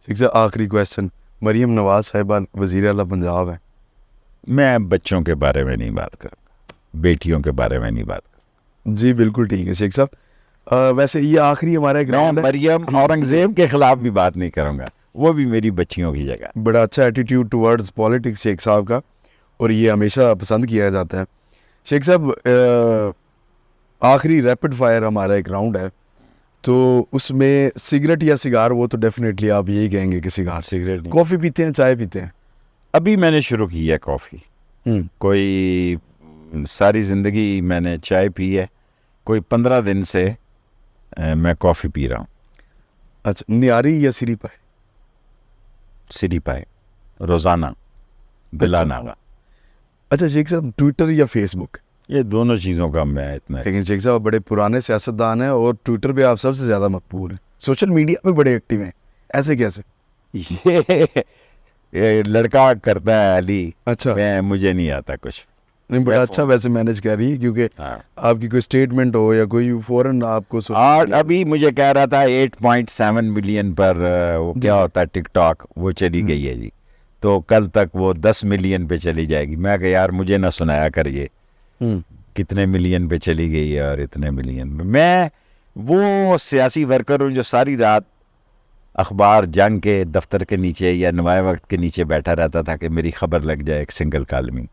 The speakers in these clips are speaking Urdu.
شیخ صاحب آخری کویشچن, مریم نواز صاحبہ وزیر اعلیٰ پنجاب ہے. میں بچوں کے بارے میں نہیں بات کروں گا, بیٹیوں کے بارے میں نہیں بات کروں. جی بالکل ٹھیک ہے شیخ صاحب. ویسے یہ آخری ہمارا ایک میں راؤنڈ ہے. مریم اورنگزیب کے خلاف بھی بات نہیں کروں گا, وہ بھی میری بچیوں کی جگہ. بڑا اچھا ایٹیٹیوڈ ٹورڈز پالیٹکس شیخ صاحب کا, اور یہ ہمیشہ پسند کیا جاتا ہے. شیخ صاحب آخری ریپڈ فائر ہمارا ایک راؤنڈ ہے, تو اس میں سگریٹ یا سگار, وہ تو ڈیفینیٹلی آپ یہی کہیں گے کہ سگار. سگریٹ نہیں. کافی پیتے ہیں, چائے پیتے ہیں؟ ابھی میں نے شروع کی ہے کافی. کوئی ساری زندگی میں نے چائے پی ہے, کوئی 15 دن سے میں کافی پی رہا ہوں. اچھا, نیاری یا سری پائے؟ سری پائے روزانہ بلا ناغا. اچھا شیخ صاحب, ٹویٹر یا فیس بک؟ یہ دونوں چیزوں کا میں اتنا. لیکن شیخ صاحب بڑے پرانے سیاستدان ہیں اور ٹویٹر پہ آپ سب سے زیادہ مقبول ہیں, سوشل میڈیا پہ بڑے ایکٹیو ہیں, ایسے کیسے؟ یہ لڑکا کرتا ہے علی. اچھا, مجھے نہیں آتا کچھ. نہیں بڑا اچھا ویسے مینج کر رہی ہے, کیونکہ آپ کی کوئی اسٹیٹمنٹ ہو یا کوئی فوراً آپ کو. اور ابھی مجھے کہہ رہا تھا 8.7 ملین پر وہ کیا ہوتا ہے ٹک ٹاک, وہ چلی گئی ہے جی, تو کل تک وہ 10 ملین پہ چلی جائے گی. میں کہ یار مجھے نہ سنایا کریے کتنے ملین پہ چلی گئی ہے اور اتنے ملین پہ. میں وہ سیاسی ورکر ہوں جو ساری رات اخبار جنگ کے دفتر کے نیچے یا نوائے وقت کے نیچے بیٹھا رہتا تھا کہ میری خبر لگ جائے ایک سنگل کالمی.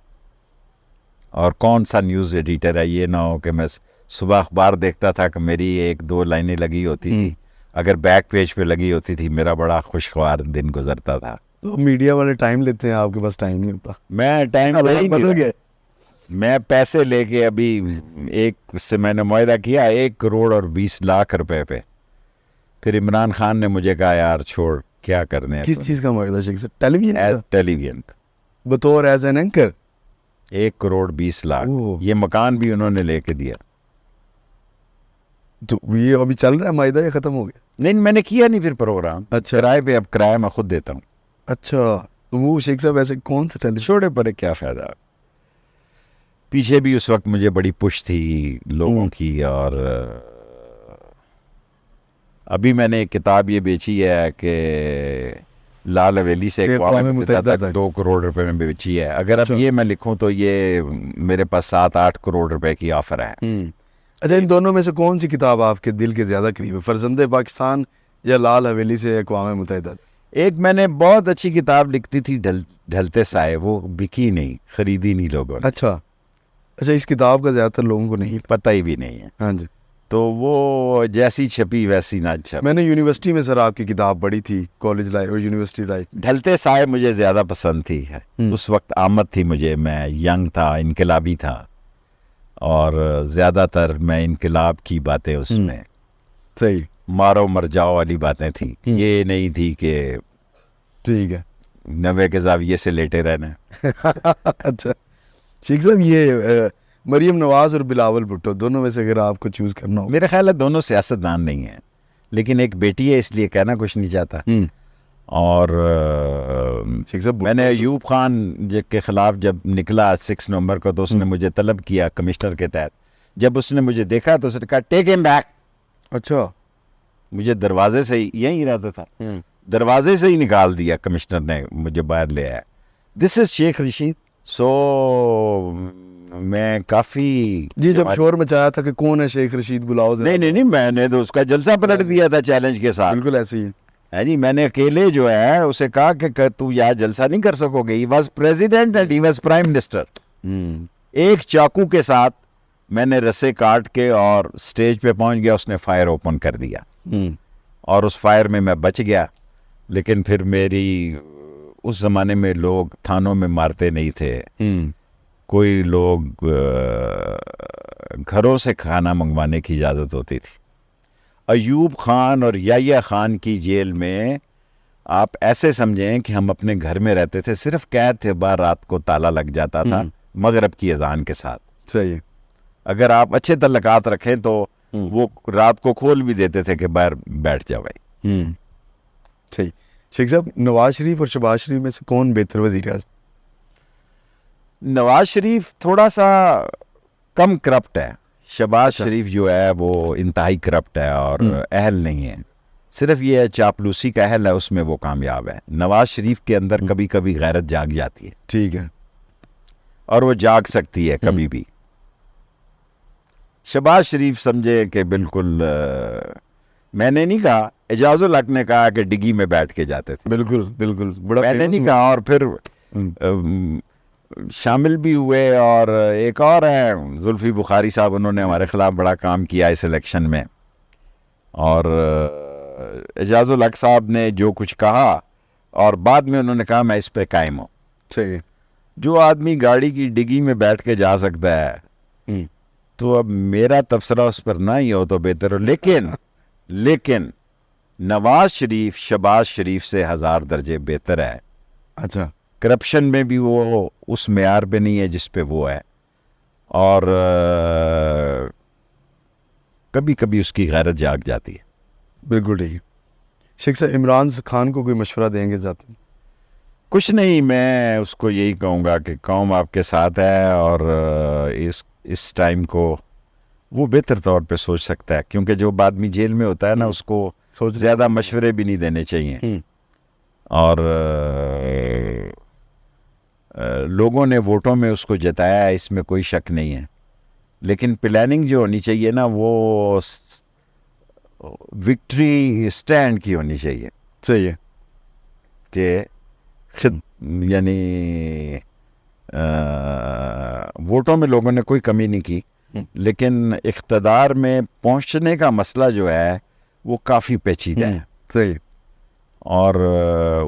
اور کون سا نیوز ایڈیٹر ہے, یہ نہ ہو کہ میں صبح اخبار دیکھتا تھا کہ میری 1-2 لائنیں لگی ہوتی تھی, اگر بیک پیج پہ لگی ہوتی تھی میرا بڑا خوشگوار دن گزرتا تھا. تو میڈیا والے ٹائم لیتے ہیں, آپ کے پاس ٹائم نہیں ہوتا. میں ٹائم بدل گیا. میں پیسے لے کے ابھی ایک سے میں نے معاہدہ کیا 1 کروڑ اور 20 لاکھ روپے پہ. پھر عمران خان نے مجھے کہا یار چھوڑ, کیا کرنے ہیں. کس چیز کا معاہدہ شیخ صاحب؟ ٹیلی ویژن؟ ٹیلی ویژن بطور as an anchor 1 crore 20 lakh. یہ مکان بھی انہوں نے لے کے دیا. تو یہ ابھی چل رہا ہے معاہدہ یا ختم ہو گیا؟ نہیں, میں نے کیا نہیں پھر پروگرام. اچھا, کرائے پہ, اب کرایہ میں خود دیتا ہوں. اچھا, تو وہ شیخ صاحب ایسے کون سے ٹیلی چھوڑے پڑے, کیا فائدہ. پیچھے بھی اس وقت مجھے بڑی پش تھی لوگوں کی. اور ابھی میں نے ایک کتاب یہ بیچی ہے کہ لال حویلی سے اقوام متحدہ تک 2 کروڑ روپے میں بیچی ہے. اگر اب یہ میں لکھوں تو یہ میرے پاس 7-8 کروڑ روپے کی آفر ہے. اچھا, ان دونوں میں سے کون سی کتاب آپ کے دل کے زیادہ قریب ہے, فرزند پاکستان یا لال حویلی سے اقوام متحدہ؟ ایک میں نے بہت اچھی کتاب لکھتی تھی ڈھلتے سائے, وہ بکی نہیں, خریدی نہیں لوگوں نے. اچھا, اس کتاب کا زیادہ تر لوگوں کو نہیں پتہ ہی بھی نہیں ہے. ہاں جی, تو وہ جیسی چھپی ویسی نہ چھپی. میں نے یونیورسٹی میں سر آپ کی کتاب پڑھی تھی, کالج لائف اور یونیورسٹی لائف. ڈھلتے سائے مجھے زیادہ پسند تھی. اس وقت آمد تھی مجھے, میں ینگ تھا, انقلابی تھا, اور زیادہ تر میں انقلاب کی باتیں اس میں صحیح مارو مر جاؤ والی باتیں تھیں. یہ نہیں تھی کہ ٹھیک ہے 90 کے زاویے سے لیٹے رہنا. اچھا شیخ صاحب, یہ مریم نواز اور بلاول بھٹو دونوں میں سے اگر آپ کو چوز کرنا ہو؟ میرا خیال ہے دونوں سیاستدان نہیں ہیں, لیکن ایک بیٹی ہے اس لیے کہنا کچھ نہیں چاہتا. اور میں نے ایوب خان کے خلاف جب نکلا 6 نومبر کو, تو اس نے مجھے طلب کیا کمشنر کے تحت. جب اس نے مجھے دیکھا تو اس نے کہا ٹیک ہم بیک. اچھا, مجھے دروازے سے ہی یہیں رہتا تھا, دروازے سے ہی نکال دیا کمشنر نے, مجھے باہر لے آیا. دس از شیخ رشید. سو میں کافی جب شور مچایا تھا کہ کون ہے شیخ رشید, بلاؤ. نہیں, میں نے تو اس کا جلسہ پلٹ دیا تھا چیلنج کے ساتھ. بالکل ایسے ہی ہے جی. میں نے اکیلے جو ہے اسے کہا کہ تو یہاں جلسہ نہیں کر سکو گے. He was president and he was prime minister. ایک چاقو کے ساتھ میں نے رسے کاٹ کے اور سٹیج پہ پہنچ گیا, اس نے فائر اوپن کر دیا, اور اس فائر میں بچ گیا. لیکن پھر میری اس زمانے میں لوگ تھانوں میں مارتے نہیں تھے, کوئی لوگ گھروں سے کھانا منگوانے کی اجازت ہوتی تھی. ایوب خان اور یحییٰ خان کی جیل میں آپ ایسے سمجھیں کہ ہم اپنے گھر میں رہتے تھے, صرف قید تھے, باہر رات کو تالا لگ جاتا تھا مغرب کی اذان کے ساتھ. صحیح. اگر آپ اچھے تعلقات رکھیں تو وہ رات کو کھول بھی دیتے تھے کہ باہر بیٹھ جاؤ بھائی. صحیح. شیخ صاحب, نواز شریف اور شہباز شریف میں سے کون بہتر وزیر اعظم؟ نواز شریف تھوڑا سا کم کرپٹ ہے, شہباز شریف جو ہے وہ انتہائی کرپٹ ہے اور اہل نہیں ہے. صرف یہ چاپلوسی کا اہل ہے اس میں وہ کامیاب ہے. نواز شریف کے اندر کبھی کبھی غیرت جاگ جاتی ہے, ٹھیک ہے, اور وہ جاگ سکتی ہے کبھی بھی. شہباز شریف سمجھے کہ بالکل میں نے نہیں کہا, اعجاز الحق نے کہا کہ ڈگی میں بیٹھ کے جاتے تھے, بالکل بالکل, بڑا میں نے نہیں کہا. اور پھر شامل بھی ہوئے, اور ایک اور ہیں زلفی بخاری صاحب, انہوں نے ہمارے خلاف بڑا کام کیا اس الیکشن میں, اور اعجاز الحق صاحب نے جو کچھ کہا اور بعد میں انہوں نے کہا میں اس پہ قائم ہوں. صحیح. جو آدمی گاڑی کی ڈگی میں بیٹھ کے جا سکتا ہے تو اب میرا تبصرہ اس پر نہ ہی ہو تو بہتر ہو. لیکن نواز شریف شہباز شریف سے 1000 درجے بہتر ہے. اچھا, کرپشن میں بھی وہ اس معیار پہ نہیں ہے جس پہ وہ ہے, اور کبھی کبھی اس کی غیرت جاگ جاتی ہے. بالکل ٹھیک ہے. شیخ صاحب, عمران خان کو کوئی مشورہ دیں گے جاتے؟ کچھ نہیں, میں اس کو یہی کہوں گا کہ قوم آپ کے ساتھ ہے, اور اس ٹائم کو وہ بہتر طور پہ سوچ سکتا ہے, کیونکہ جو آدمی جیل میں ہوتا ہے نا اس کو زیادہ مشورے بھی نہیں دینے چاہیے. اور لوگوں نے ووٹوں میں اس کو جتایا ہے, اس میں کوئی شک نہیں ہے, لیکن پلاننگ جو ہونی چاہیے نا وہ وکٹری اسٹینڈ کی ہونی چاہیے. صحیح ہے کہ یعنی ووٹوں میں لوگوں نے کوئی کمی نہیں کی, لیکن اقتدار میں پہنچنے کا مسئلہ جو ہے وہ کافی پیچیدہ ہے. صحیح. اور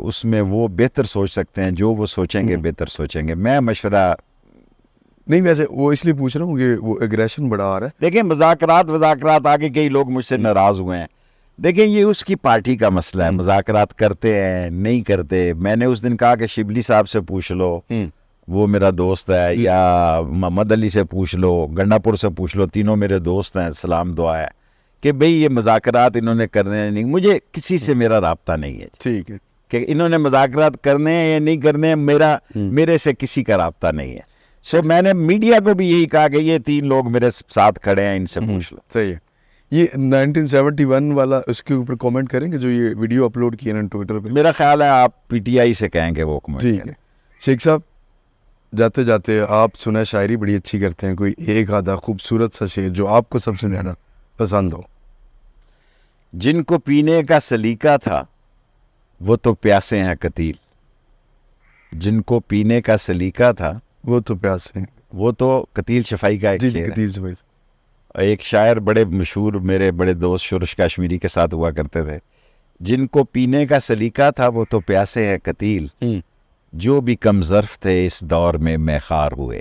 اس میں وہ بہتر سوچ سکتے ہیں, جو وہ سوچیں گے بہتر سوچیں گے. میں مشورہ نہیں, ویسے وہ اس لیے پوچھ رہا ہوں کہ وہ ایگریشن بڑا آ رہا ہے. دیکھیں مذاکرات آگے کئی لوگ مجھ سے ناراض ہوئے ہیں. دیکھیں یہ اس کی پارٹی کا مسئلہ ہے, مذاکرات کرتے ہیں نہیں کرتے. میں نے اس دن کہا کہ شبلی صاحب سے پوچھ لو, وہ میرا دوست ہے, یا محمد علی سے پوچھ لو, گنڈا پور سے پوچھ لو, تینوں میرے دوست ہیں, سلام دعا ہے کہ بھئی یہ مذاکرات انہوں نے کرنے نہیں. مجھے کسی سے میرا رابطہ نہیں ہے, ٹھیک ہے, کہ انہوں نے مذاکرات کرنے ہیں یا نہیں کرنے ہیں, میرے سے کسی کا رابطہ نہیں ہے. میں نے میڈیا کو بھی یہی کہا کہ یہ 3 لوگ میرے ساتھ کھڑے ہیں, ان سے پوچھ لو. صحیح ہے. یہ 1971 والا اس کے اوپر کامنٹ کریں گے جو یہ ویڈیو اپلوڈ کیا نا ٹویٹر پہ؟ میرا خیال ہے آپ پی ٹی آئی سے کہیں گے وہ کامنٹ. ٹھیک ہے. شیخ صاحب, جاتے جاتے آپ سنا شاعری بڑی اچھی کرتے ہیں, کوئی ایک آدھا خوبصورت سا شعر جو آپ کو سب سے زیادہ پسند ہو. جن کو پینے کا سلیقہ تھا وہ تو پیاسے ہیں قتیل. جن کو پینے کا سلیقہ تھا وہ تو پیاسے ہیں, وہ تو قتیل شفائی کا ایک شعر ہے. قتیل شفائی. ایک شاعر بڑے مشہور میرے بڑے دوست شورش کاشمیری کے ساتھ ہوا کرتے تھے. جن کو پینے کا سلیقہ تھا وہ تو پیاسے ہیں قتیل, جو بھی کم ظرف تھے اس دور میں خار ہوئے.